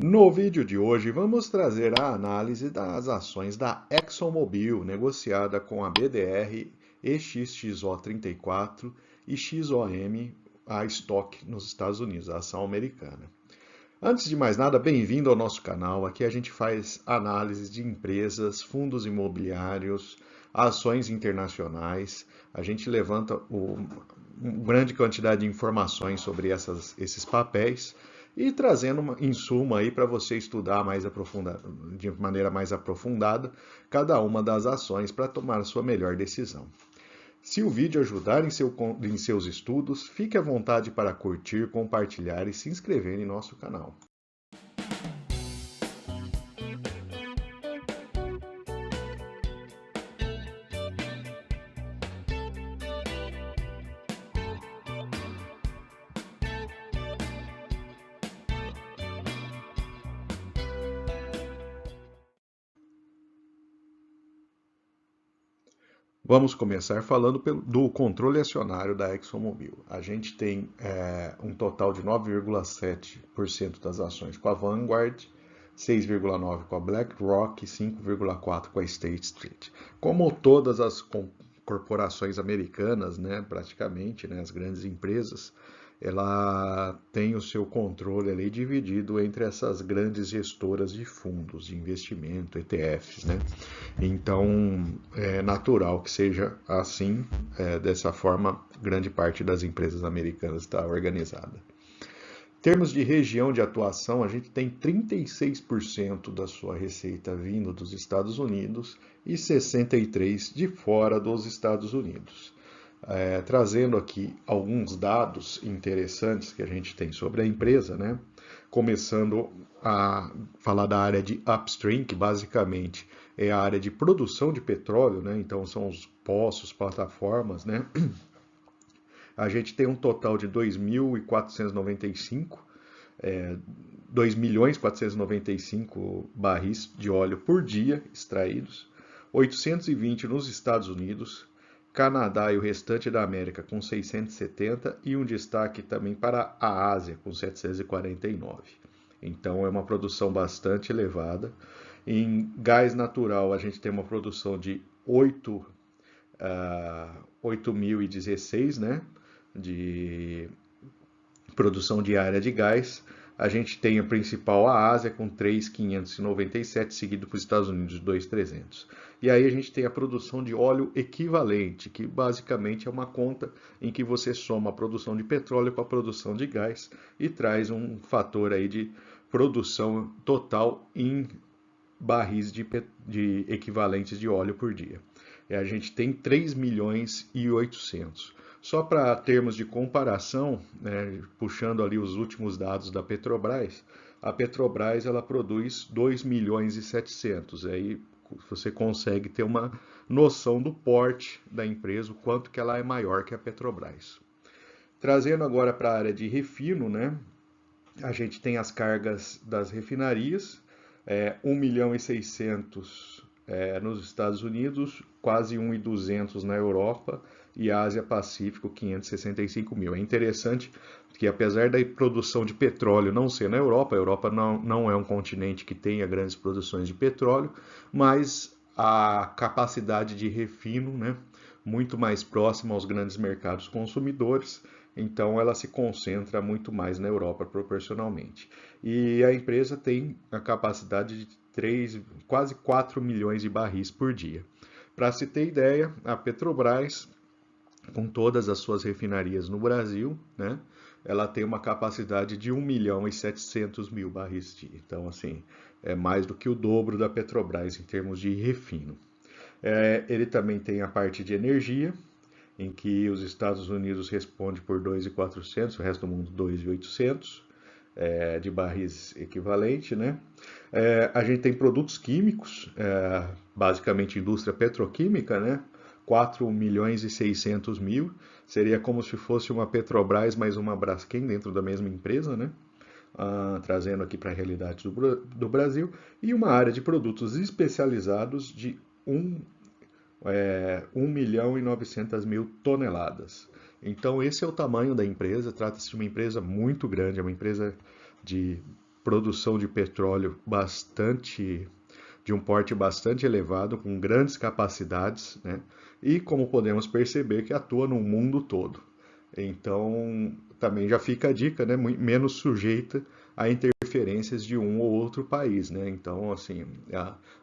No vídeo de hoje vamos trazer a análise das ações da ExxonMobil negociada com a BDR, EXXO34 e XOM, a Stock nos Estados Unidos, a ação americana. Antes de mais nada, bem-vindo ao nosso canal. Aqui a gente faz análise de empresas, fundos imobiliários, ações internacionais. A gente levanta uma grande quantidade de informações sobre esses papéis e trazendo uma insuma aí para você estudar de maneira mais aprofundada cada uma das ações para tomar a sua melhor decisão. Se o vídeo ajudar em seus estudos, fique à vontade para curtir, compartilhar e se inscrever em nosso canal. Vamos começar falando do controle acionário da ExxonMobil. A gente tem um total de 9,7% das ações com a Vanguard, 6,9% com a BlackRock e 5,4% com a State Street. Como todas as corporações americanas, né, praticamente, né, as grandes empresas, ela tem o seu controle ali dividido entre essas grandes gestoras de fundos de investimento, ETFs, né? Então, é natural que seja assim, dessa forma, grande parte das empresas americanas está organizada. Em termos de região de atuação, a gente tem 36% da sua receita vindo dos Estados Unidos e 63% de fora dos Estados Unidos. Trazendo aqui alguns dados interessantes que a gente tem sobre a empresa, né? Começando a falar da área de upstream, que basicamente é a área de produção de petróleo, né? Então são os poços, plataformas, né? A gente tem um total de 2.495 barris de óleo por dia extraídos, 820 nos Estados Unidos, Canadá e o restante da América com 670 e um destaque também para a Ásia com 749. Então é uma produção bastante elevada. Em gás natural a gente tem uma produção de 8.016, né, de produção diária de gás. A gente tem a principal, a Ásia, com 3.597, seguido para os Estados Unidos, 2.300. E aí a gente tem a produção de óleo equivalente, que basicamente é uma conta em que você soma a produção de petróleo com a produção de gás e traz um fator aí de produção total em barris de equivalentes de óleo por dia. E a gente tem 3.800.000. Só para termos de comparação, né, puxando ali os últimos dados da Petrobras, a Petrobras ela produz 2.700.000. Aí você consegue ter uma noção do porte da empresa, o quanto que ela é maior que a Petrobras. Trazendo agora para a área de refino, né, a gente tem as cargas das refinarias, 1.600.000 nos Estados Unidos, quase 1.200 na Europa e Ásia Pacífico 565.000. É interessante que apesar da produção de petróleo não ser na Europa, a Europa não é um continente que tenha grandes produções de petróleo, mas a capacidade de refino, né, muito mais próxima aos grandes mercados consumidores, então ela se concentra muito mais na Europa proporcionalmente. E a empresa tem a capacidade de quase 4 milhões de barris por dia. Para se ter ideia, a Petrobras, com todas as suas refinarias no Brasil, né, ela tem uma capacidade de 1.700.000 barris dia. Então, assim, é mais do que o dobro da Petrobras em termos de refino. Ele também tem a parte de energia, em que os Estados Unidos responde por 2.400, o resto do mundo 2.800 de barris equivalente, né? A gente tem produtos químicos, basicamente indústria petroquímica, né? 4.600.000, seria como se fosse uma Petrobras mais uma Braskem dentro da mesma empresa, né? Trazendo aqui para a realidade do Brasil, e uma área de produtos especializados de 1.900.000 toneladas. Então esse é o tamanho da empresa, trata-se de uma empresa muito grande, é uma empresa de produção de petróleo de um porte bastante elevado, com grandes capacidades, né? E como podemos perceber que atua no mundo todo. Então, também já fica a dica, né? Menos sujeita a interferências de um ou outro país, né? Então, assim,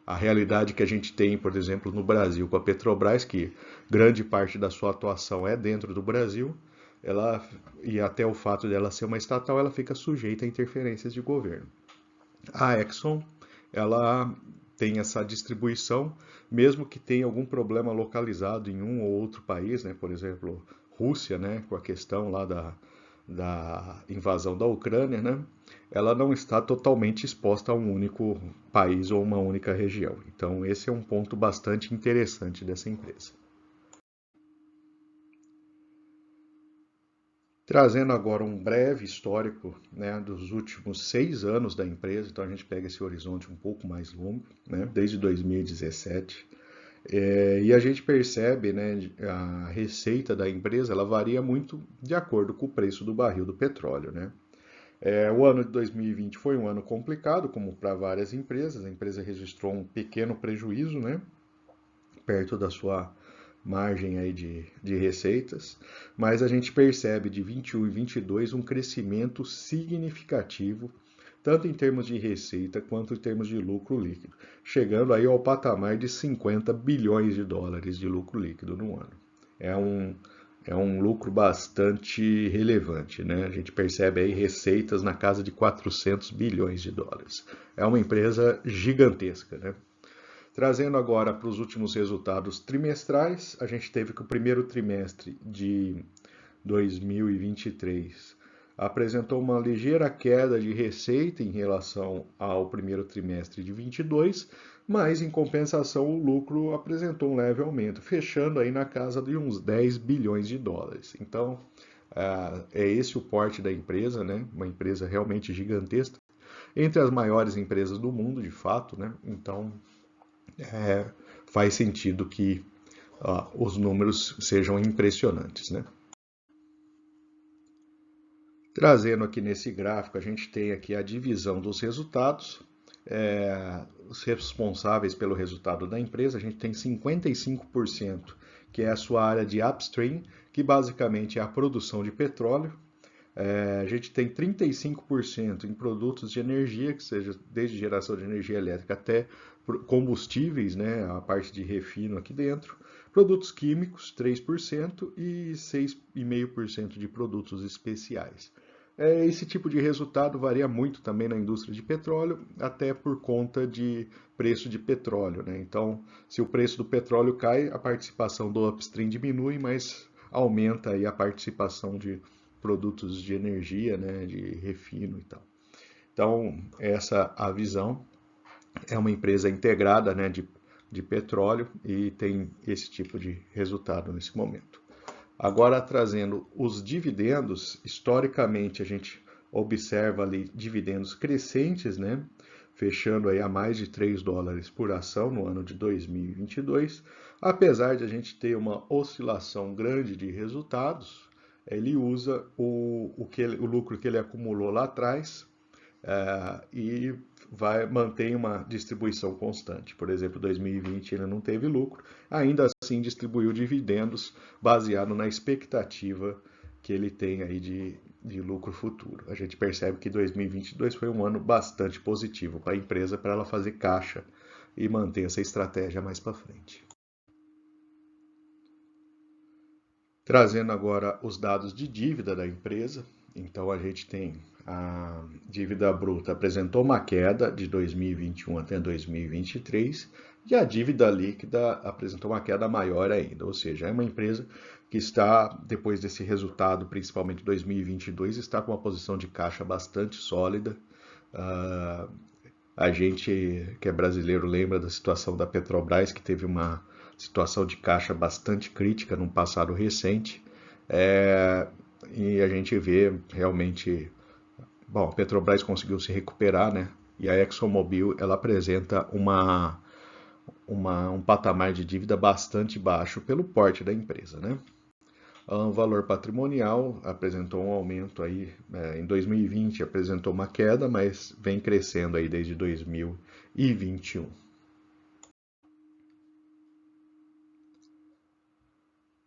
a realidade que a gente tem, por exemplo, no Brasil com a Petrobras, que grande parte da sua atuação é dentro do Brasil, e até o fato dela ser uma estatal, ela fica sujeita a interferências de governo. A Exxon, ela tem essa distribuição, mesmo que tenha algum problema localizado em um ou outro país, né? Por exemplo, Rússia, né? Com a questão lá da invasão da Ucrânia, né? Ela não está totalmente exposta a um único país ou uma única região. Então, esse é um ponto bastante interessante dessa empresa. Trazendo agora um breve histórico, né, dos últimos 6 anos da empresa, então a gente pega esse horizonte um pouco mais longo, né, desde 2017, e a gente percebe, né, a receita da empresa ela varia muito de acordo com o preço do barril do petróleo, né. O ano de 2020 foi um ano complicado, como para várias empresas, a empresa registrou um pequeno prejuízo, né, perto da sua margem aí de receitas, mas a gente percebe de 21 e 22 um crescimento significativo, tanto em termos de receita quanto em termos de lucro líquido, chegando aí ao patamar de 50 bilhões de dólares de lucro líquido no ano. É um lucro bastante relevante, né? A gente percebe aí receitas na casa de 400 bilhões de dólares. É uma empresa gigantesca, né? Trazendo agora para os últimos resultados trimestrais, a gente teve que o primeiro trimestre de 2023 apresentou uma ligeira queda de receita em relação ao primeiro trimestre de 22, mas em compensação o lucro apresentou um leve aumento, fechando aí na casa de uns 10 bilhões de dólares. Então, é esse o porte da empresa, né? Uma empresa realmente gigantesca, entre as maiores empresas do mundo, de fato, né? Então, faz sentido que os números sejam impressionantes, né? Trazendo aqui nesse gráfico, a gente tem aqui a divisão dos resultados, os responsáveis pelo resultado da empresa, a gente tem 55%, que é a sua área de upstream, que basicamente é a produção de petróleo. A gente tem 35% em produtos de energia, que seja desde geração de energia elétrica até combustíveis, né, a parte de refino aqui dentro. Produtos químicos, 3% e 6,5% de produtos especiais. Esse tipo de resultado varia muito também na indústria de petróleo, até por conta de preço de petróleo, né? Então, se o preço do petróleo cai, a participação do upstream diminui, mas aumenta aí a participação de produtos de energia, né, de refino e tal. Então, essa a visão. É uma empresa integrada, né, de petróleo e tem esse tipo de resultado nesse momento. Agora, trazendo os dividendos, historicamente a gente observa ali dividendos crescentes, né, fechando aí a mais de 3 dólares por ação no ano de 2022, apesar de a gente ter uma oscilação grande de resultados, ele usa o lucro que ele acumulou lá atrás e mantém uma distribuição constante. Por exemplo, 2020 ele não teve lucro, ainda assim distribuiu dividendos baseado na expectativa que ele tem aí de lucro futuro. A gente percebe que 2022 foi um ano bastante positivo para a empresa, para ela fazer caixa e manter essa estratégia mais para frente. Trazendo agora os dados de dívida da empresa, então a gente tem a dívida bruta apresentou uma queda de 2021 até 2023 e a dívida líquida apresentou uma queda maior ainda, ou seja, é uma empresa que está, depois desse resultado, principalmente 2022, está com uma posição de caixa bastante sólida. A gente que é brasileiro lembra da situação da Petrobras, que teve uma situação de caixa bastante crítica num passado recente, e a gente vê realmente, bom, a Petrobras conseguiu se recuperar, né? E a ExxonMobil ela apresenta um patamar de dívida bastante baixo pelo porte da empresa, né? O valor patrimonial apresentou um aumento aí, em 2020 apresentou uma queda, mas vem crescendo aí desde 2021.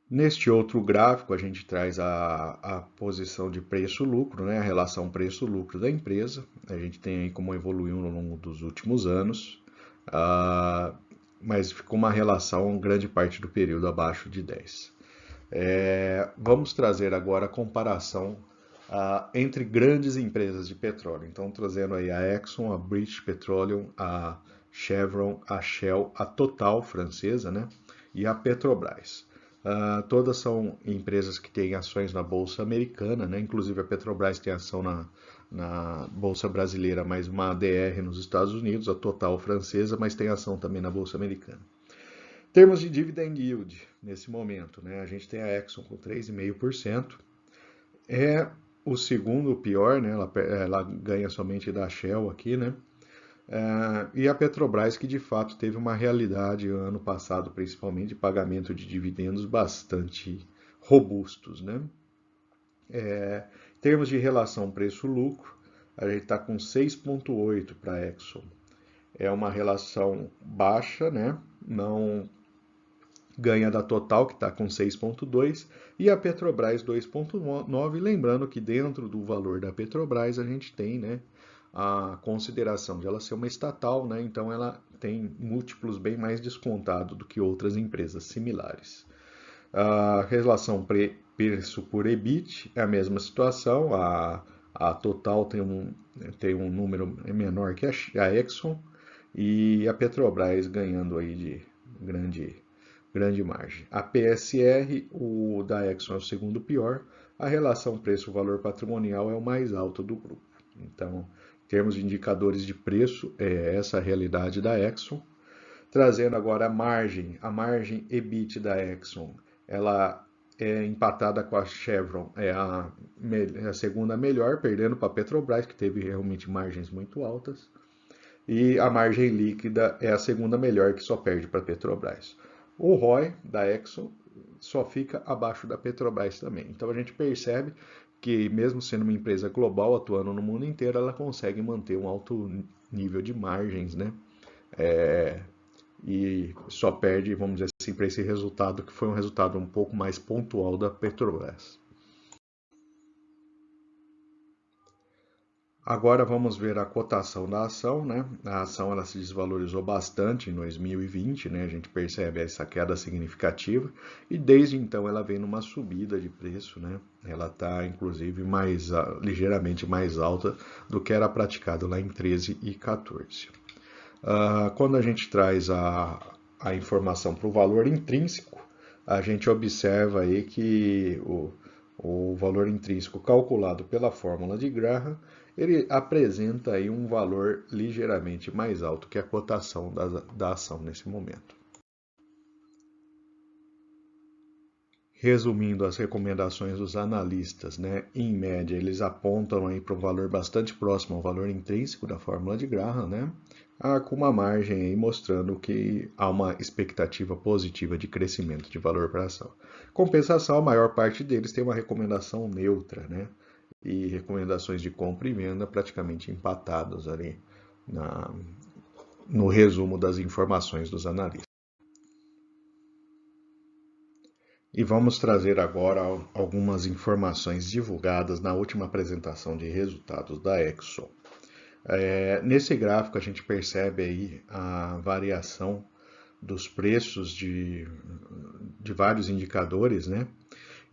Neste outro gráfico, a gente traz a posição de preço-lucro, né, a relação preço-lucro da empresa. A gente tem aí como evoluiu ao longo dos últimos anos, mas ficou uma relação grande parte do período abaixo de 10. Vamos trazer agora a comparação entre grandes empresas de petróleo. Então, trazendo aí a Exxon, a British Petroleum, a Chevron, a Shell, a Total francesa, né, e a Petrobras. Todas são empresas que têm ações na Bolsa Americana, né? Inclusive a Petrobras tem ação na Bolsa Brasileira, mais uma ADR nos Estados Unidos, a Total francesa, mas tem ação também na Bolsa Americana. Em termos de dividend yield, nesse momento, né? A gente tem a Exxon com 3,5%. É o segundo pior, né? Ela ganha somente da Shell aqui, né? E a Petrobras, que de fato teve uma realidade ano passado, principalmente, de pagamento de dividendos bastante robustos, né? Em termos de relação preço-lucro, a gente está com 6,8 para a Exxon. É uma relação baixa, né? Não ganha da Total, que está com 6,2, e a Petrobras 2,9. Lembrando que dentro do valor da Petrobras a gente tem, né, a consideração de ela ser uma estatal, né, então ela tem múltiplos bem mais descontados do que outras empresas similares. A relação preço por EBIT é a mesma situação, a Total tem um número menor que a Exxon, e a Petrobras ganhando aí de grande margem. A PSR, o da Exxon é o segundo pior, a relação preço-valor patrimonial é o mais alto do grupo. Então, em termos de indicadores de preço, é essa a realidade da Exxon. Trazendo agora a margem EBIT da Exxon, ela é empatada com a Chevron, é a segunda melhor, perdendo para a Petrobras, que teve realmente margens muito altas. E a margem líquida é a segunda melhor, que só perde para a Petrobras. O ROI da Exxon só fica abaixo da Petrobras também. Então a gente percebe que, mesmo sendo uma empresa global, atuando no mundo inteiro, ela consegue manter um alto nível de margens, né? E só perde, vamos dizer assim, para esse resultado, que foi um resultado um pouco mais pontual da Petrobras. Agora vamos ver a cotação da ação, né? A ação ela se desvalorizou bastante em 2020, né? A gente percebe essa queda significativa e desde então ela vem numa subida de preço, né? Ela está inclusive ligeiramente mais alta do que era praticado lá em 13 e 14. Quando a gente traz a informação para o valor intrínseco, a gente observa aí que o valor intrínseco calculado pela fórmula de Graham, ele apresenta aí um valor ligeiramente mais alto que a cotação da ação nesse momento. Resumindo as recomendações dos analistas, né, em média eles apontam aí para um valor bastante próximo ao valor intrínseco da fórmula de Graham, né, com uma margem aí mostrando que há uma expectativa positiva de crescimento de valor para a ação. Compensação, a maior parte deles tem uma recomendação neutra, né, e recomendações de compra e venda praticamente empatadas ali no resumo das informações dos analistas. E vamos trazer agora algumas informações divulgadas na última apresentação de resultados da Exxon. Nesse gráfico a gente percebe aí a variação dos preços de vários indicadores, né?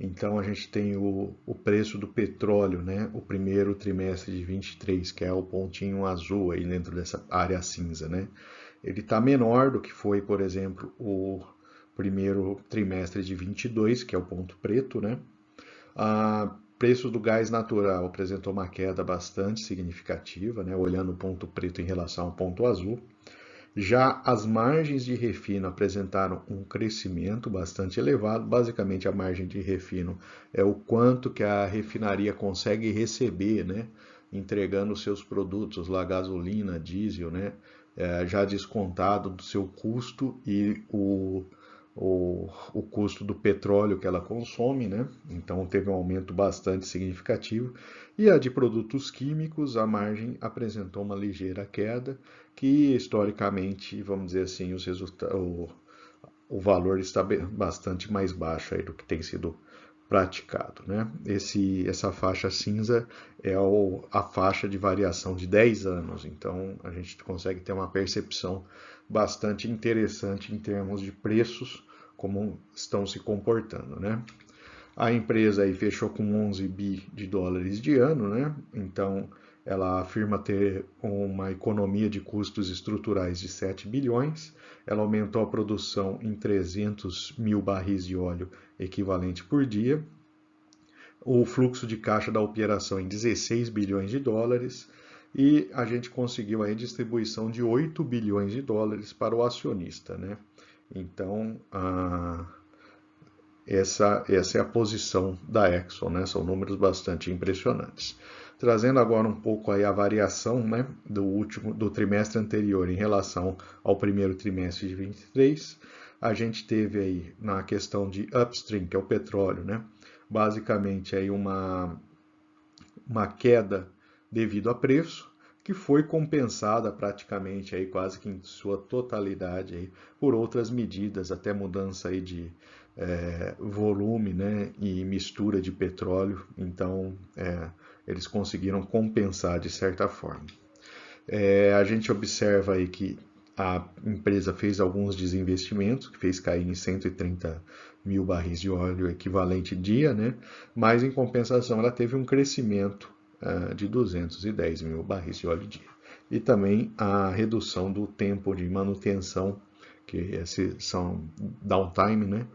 Então a gente tem o preço do petróleo, né? O primeiro trimestre de 23, que é o pontinho azul aí dentro dessa área cinza, né? Ele está menor do que foi, por exemplo, o primeiro trimestre de 22, que é o ponto preto, né? Preço do gás natural apresentou uma queda bastante significativa, né? Olhando o ponto preto em relação ao ponto azul. Já as margens de refino apresentaram um crescimento bastante elevado. Basicamente, a margem de refino é o quanto que a refinaria consegue receber, né? Entregando seus produtos, lá gasolina, diesel, né? Já descontado do seu custo e o custo do petróleo que ela consome, né? Então teve um aumento bastante significativo. E a de produtos químicos, a margem apresentou uma ligeira queda, que historicamente, vamos dizer assim, o valor está bastante mais baixo aí do que tem sido praticado, né? Essa faixa cinza é a faixa de variação de 10 anos, então a gente consegue ter uma percepção bastante interessante em termos de preços, como estão se comportando, né? A empresa aí fechou com 11 bi de dólares de ano, né? Então ela afirma ter uma economia de custos estruturais de 7 bilhões. Ela aumentou a produção em 300 mil barris de óleo equivalente por dia. O fluxo de caixa da operação em 16 bilhões de dólares. E a gente conseguiu a distribuição de 8 bilhões de dólares para o acionista, né? Então, essa é a posição da Exxon, né? São números bastante impressionantes. Trazendo agora um pouco aí a variação, né, do trimestre anterior em relação ao primeiro trimestre de 23, a gente teve aí na questão de upstream, que é o petróleo, né, basicamente aí uma queda devido a preço, que foi compensada praticamente aí quase que em sua totalidade aí por outras medidas, até mudança aí de volume, né, e mistura de petróleo. Então eles conseguiram compensar de certa forma. A gente observa aí que a empresa fez alguns desinvestimentos, que fez cair em 130 mil barris de óleo equivalente dia, né? Mas em compensação ela teve um crescimento de 210 mil barris de óleo dia. E também a redução do tempo de manutenção, que esses são downtime, né?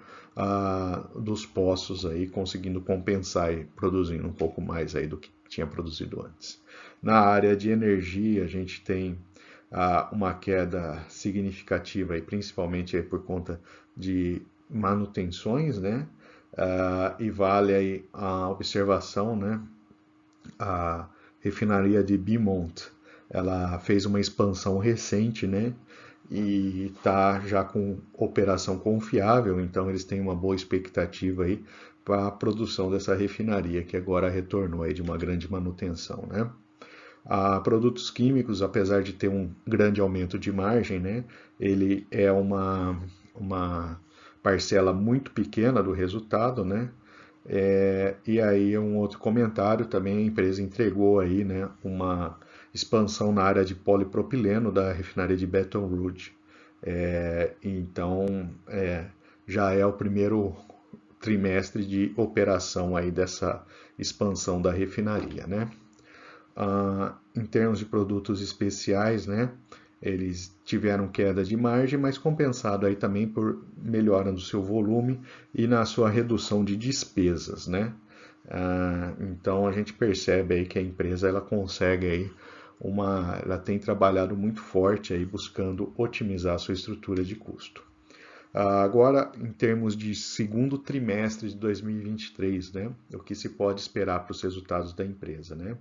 Dos poços aí, conseguindo compensar e produzindo um pouco mais aí do que tinha produzido antes. Na área de energia, a gente tem uma queda significativa, aí, principalmente aí por conta de manutenções, né? E vale aí a observação, né? A refinaria de Beaumont, ela fez uma expansão recente, né? E está já com operação confiável, então eles têm uma boa expectativa aí para a produção dessa refinaria, que agora retornou aí de uma grande manutenção, né? A produtos químicos, apesar de ter um grande aumento de margem, né, ele é uma parcela muito pequena do resultado, né? E aí um outro comentário também, a empresa entregou aí, né, uma expansão na área de polipropileno da refinaria de Baton Rouge. Então já é o primeiro trimestre de operação aí dessa expansão da refinaria, né? Em termos de produtos especiais, né, eles tiveram queda de margem, mas compensado aí também por melhora no seu volume e na sua redução de despesas, né? Então a gente percebe aí que a empresa ela consegue aí ela tem trabalhado muito forte aí buscando otimizar a sua estrutura de custo. Agora, em termos de segundo trimestre de 2023, né, o que se pode esperar para os resultados da empresa, né?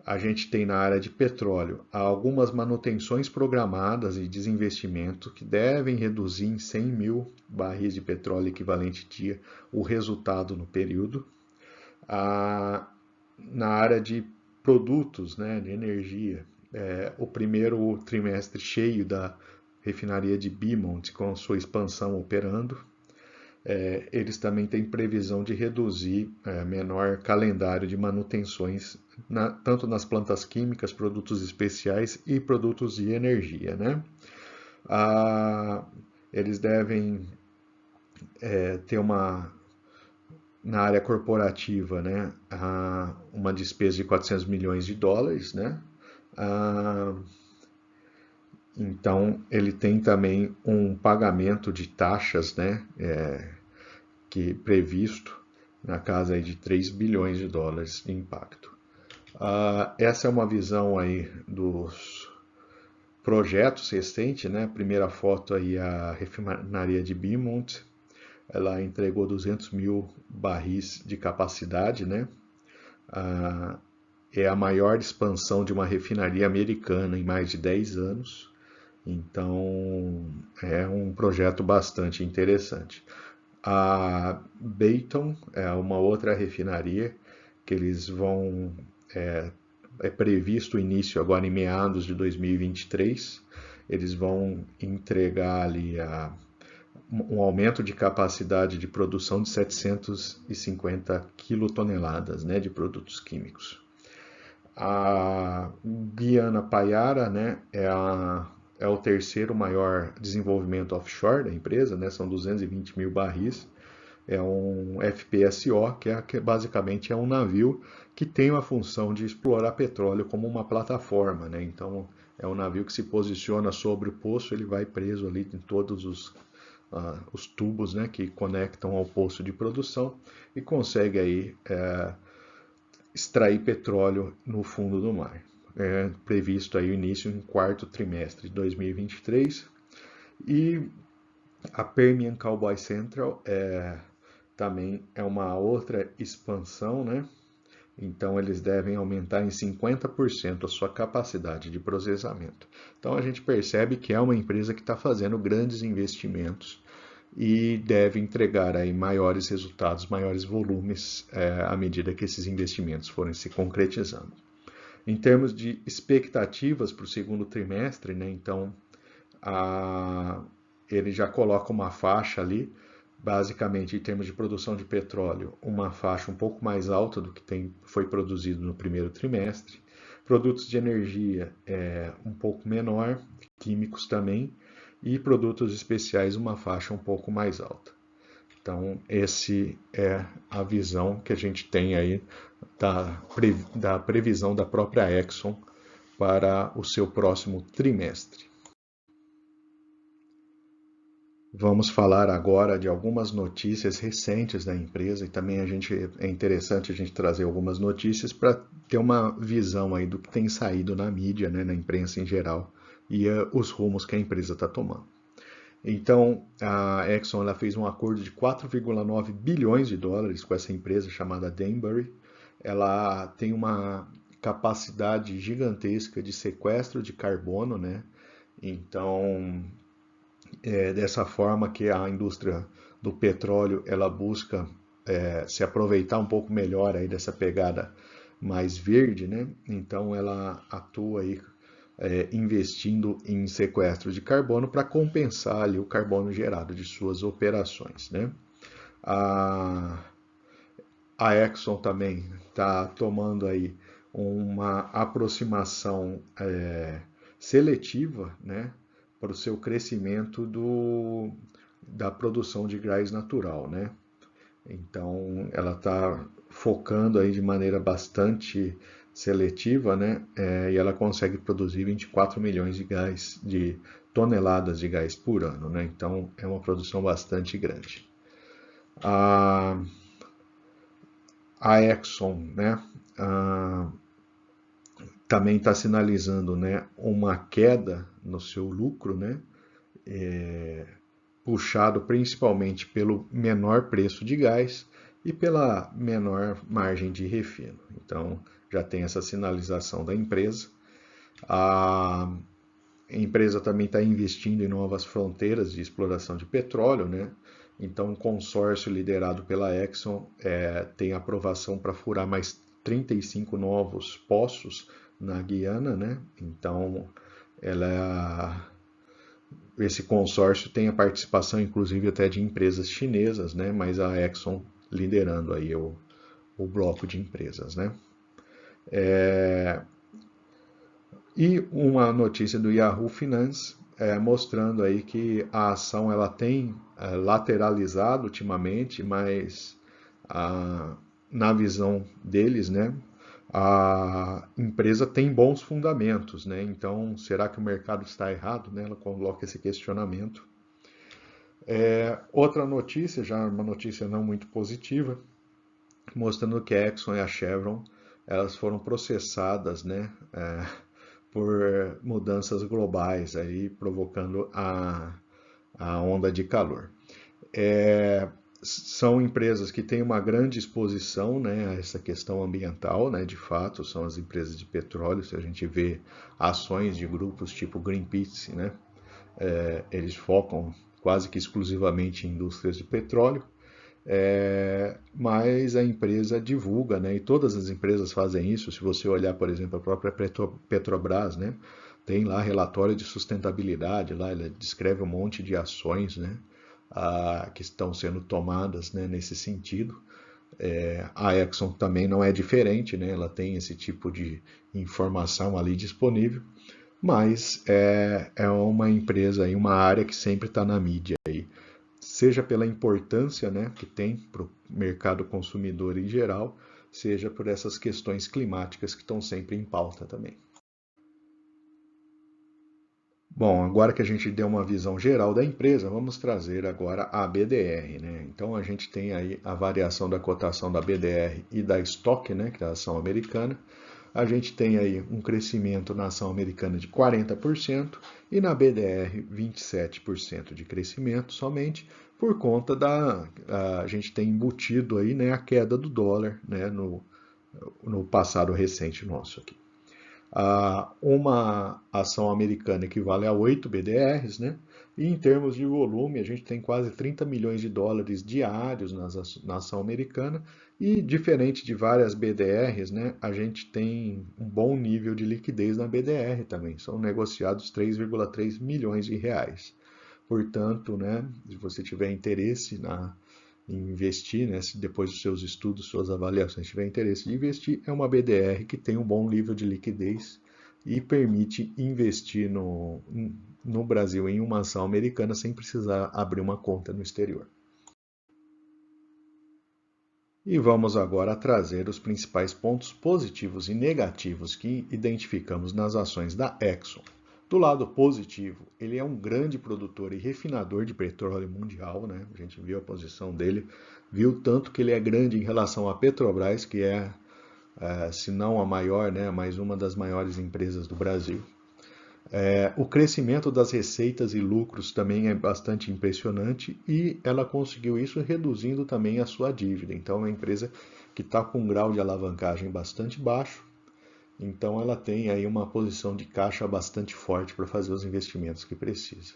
A gente tem na área de petróleo algumas manutenções programadas e desinvestimento que devem reduzir em 100 mil barris de petróleo equivalente dia o resultado no período. Na área de produtos, né, de energia, o primeiro trimestre cheio da refinaria de Beaumont com sua expansão operando. Eles também têm previsão de reduzir menor calendário de manutenções, tanto nas plantas químicas, produtos especiais e produtos de energia, né? Eles devem ter na área corporativa, né, uma despesa de 400 milhões de dólares, né? Então, ele tem também um pagamento de taxas, né, que previsto na casa aí de 3 bilhões de dólares de impacto. Essa é uma visão aí dos projetos recentes, né? A primeira foto aí a refinaria de Beaumont, ela entregou 200 mil barris de capacidade, né? É a maior expansão de uma refinaria americana em mais de 10 anos. Então, é um projeto bastante interessante. A Bayton é uma outra refinaria que eles vão. É previsto o início agora em meados de 2023. Eles vão entregar ali um aumento de capacidade de produção de 750 quilotoneladas, né, de produtos químicos. A Guiana Paiara, né, é o terceiro maior desenvolvimento offshore da empresa, né, são 220 mil barris. É um FPSO, que basicamente é um navio que tem a função de explorar petróleo como uma plataforma, né? Então é um navio que se posiciona sobre o poço, ele vai preso ali em todos os tubos, né, que conectam ao poço de produção e consegue aí extrair petróleo no fundo do mar. É previsto aí o início em quarto trimestre de 2023 e a Permian Cowboy Central também é uma outra expansão, né? Então eles devem aumentar em 50% a sua capacidade de processamento. Então a gente percebe que é uma empresa que está fazendo grandes investimentos e deve entregar aí maiores resultados, maiores volumes à medida que esses investimentos forem se concretizando. Em termos de expectativas para o segundo trimestre, né, então ele já coloca uma faixa ali, basicamente em termos de produção de petróleo, uma faixa um pouco mais alta do que foi produzido no primeiro trimestre. Produtos de energia um pouco menor, químicos também, e produtos especiais uma faixa um pouco mais alta. Então, esse é a visão que a gente tem aí da previsão da própria Exxon para o seu próximo trimestre. Vamos falar agora de algumas notícias recentes da empresa e também é interessante a gente trazer algumas notícias para ter uma visão aí do que tem saído na mídia, né, na imprensa em geral e os rumos que a empresa está tomando. Então, a Exxon ela fez um acordo de 4,9 bilhões de dólares com essa empresa chamada Denbury. Ela tem uma capacidade gigantesca de sequestro de carbono, né? Então, dessa forma que a indústria do petróleo ela busca se aproveitar um pouco melhor aí dessa pegada mais verde, né? Então ela atua aí investindo em sequestro de carbono para compensar ali o carbono gerado de suas operações, né? A, a Exxon também está tomando aí uma aproximação seletiva, né, para o seu crescimento da produção de gás natural, né? Então, ela está focando aí de maneira bastante seletiva, né? E ela consegue produzir 24 milhões de toneladas de gás por ano, né? Então, é uma produção bastante grande. A Exxon, né? Também está sinalizando, né, uma queda no seu lucro, né? Puxado principalmente pelo menor preço de gás e pela menor margem de refino. Então, já tem essa sinalização da empresa. A empresa também está investindo em novas fronteiras de exploração de petróleo, né? Então, um consórcio liderado pela Exxon tem aprovação para furar mais 35 novos poços na Guiana, né? Então, esse consórcio tem a participação, inclusive, até de empresas chinesas, né? Mas a Exxon liderando aí o bloco de empresas, né? E uma notícia do Yahoo Finance mostrando aí que a ação ela tem lateralizado ultimamente, mas na visão deles, né, a empresa tem bons fundamentos, né? Então, será que o mercado está errado, né? Ela coloca esse questionamento. Outra notícia, já uma notícia não muito positiva, mostrando que a Exxon e a Chevron elas foram processadas, né, por mudanças globais aí provocando a onda de calor. São empresas que têm uma grande exposição, né, a essa questão ambiental, né, de fato, são as empresas de petróleo, se a gente vê ações de grupos tipo Greenpeace, né, Eles focam quase que exclusivamente em indústrias de petróleo, mas a empresa divulga, né? E todas as empresas fazem isso. Se você olhar, por exemplo, a própria Petrobras, né? Tem lá relatório de sustentabilidade, lá ela descreve um monte de ações, né? Que estão sendo tomadas, né? Nesse sentido. A Exxon também não é diferente, né? Ela tem esse tipo de informação ali disponível, mas é uma empresa e uma área que sempre está na mídia aí, seja pela importância, né, que tem para o mercado consumidor em geral, seja por essas questões climáticas que estão sempre em pauta também. Bom, agora que a gente deu uma visão geral da empresa, vamos trazer agora a BDR, né? Então a gente tem aí a variação da cotação da BDR e da Stock, né, que é a ação americana. A gente tem aí um crescimento na ação americana de 40% e na BDR 27% de crescimento somente por conta a gente tem embutido aí, né, a queda do dólar, né, no passado recente nosso aqui. Uma ação americana equivale a 8 BDRs, né? E em termos de volume, a gente tem quase 30 milhões de dólares diários na ação americana e, diferente de várias BDRs, né, a gente tem um bom nível de liquidez na BDR também. São negociados 3,3 milhões de reais. Portanto, né, se você tiver interesse em investir, né, se depois dos seus estudos, suas avaliações tiver interesse de investir, é uma BDR que tem um bom nível de liquidez e permite investir no Brasil em uma ação americana sem precisar abrir uma conta no exterior. E vamos agora trazer os principais pontos positivos e negativos que identificamos nas ações da Exxon. Do lado positivo, ele é um grande produtor e refinador de petróleo mundial, né? A gente viu a posição dele, viu tanto que ele é grande em relação à Petrobras, que se não a maior, né, mas uma das maiores empresas do Brasil. O crescimento das receitas e lucros também é bastante impressionante e ela conseguiu isso reduzindo também a sua dívida. Então, é uma empresa que está com um grau de alavancagem bastante baixo, então ela tem aí uma posição de caixa bastante forte para fazer os investimentos que precisa.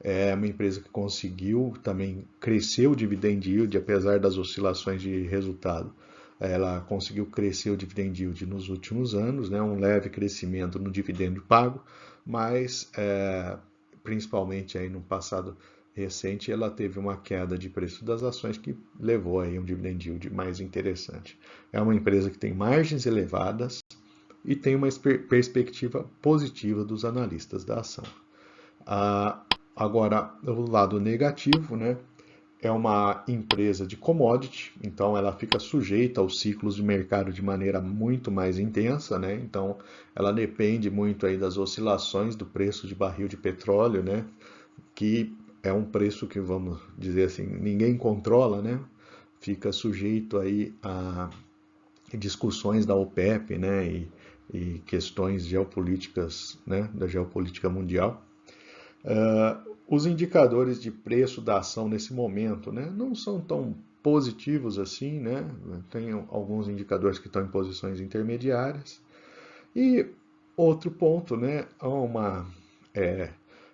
É uma empresa que conseguiu também crescer o dividend yield, apesar das oscilações de resultado. Ela conseguiu crescer o dividend yield nos últimos anos, né? Um leve crescimento no dividendo pago, mas principalmente aí no passado recente ela teve uma queda de preço das ações que levou aí um dividend yield mais interessante. É uma empresa que tem margens elevadas e tem uma perspectiva positiva dos analistas da ação. Agora, o lado negativo, né? É uma empresa de commodity, então ela fica sujeita aos ciclos de mercado de maneira muito mais intensa, né? Então ela depende muito aí das oscilações do preço de barril de petróleo, né? Que é um preço que, vamos dizer assim, ninguém controla, né? Fica sujeito aí a discussões da OPEP, né? E questões geopolíticas, né? Da geopolítica mundial. Os indicadores de preço da ação nesse momento, né, não são tão positivos assim, né? Tem alguns indicadores que estão em posições intermediárias. E outro ponto, né, há uma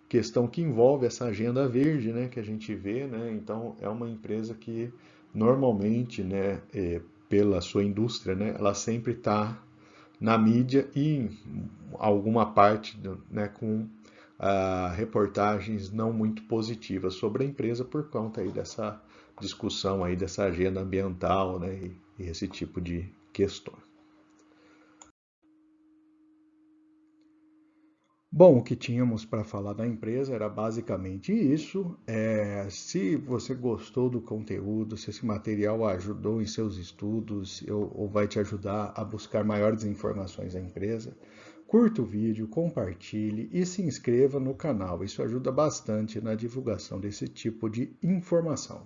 questão que envolve essa agenda verde, né, que a gente vê, né? Então é uma empresa que normalmente, né, pela sua indústria, né, ela sempre está na mídia e em alguma parte, né, com reportagens não muito positivas sobre a empresa por conta aí dessa discussão aí dessa agenda ambiental, né, e esse tipo de questões. Bom, o que tínhamos para falar da empresa era basicamente isso. Se você gostou do conteúdo, se esse material ajudou em seus estudos ou vai te ajudar a buscar maiores informações da empresa, curta o vídeo, compartilhe e se inscreva no canal. Isso ajuda bastante na divulgação desse tipo de informação.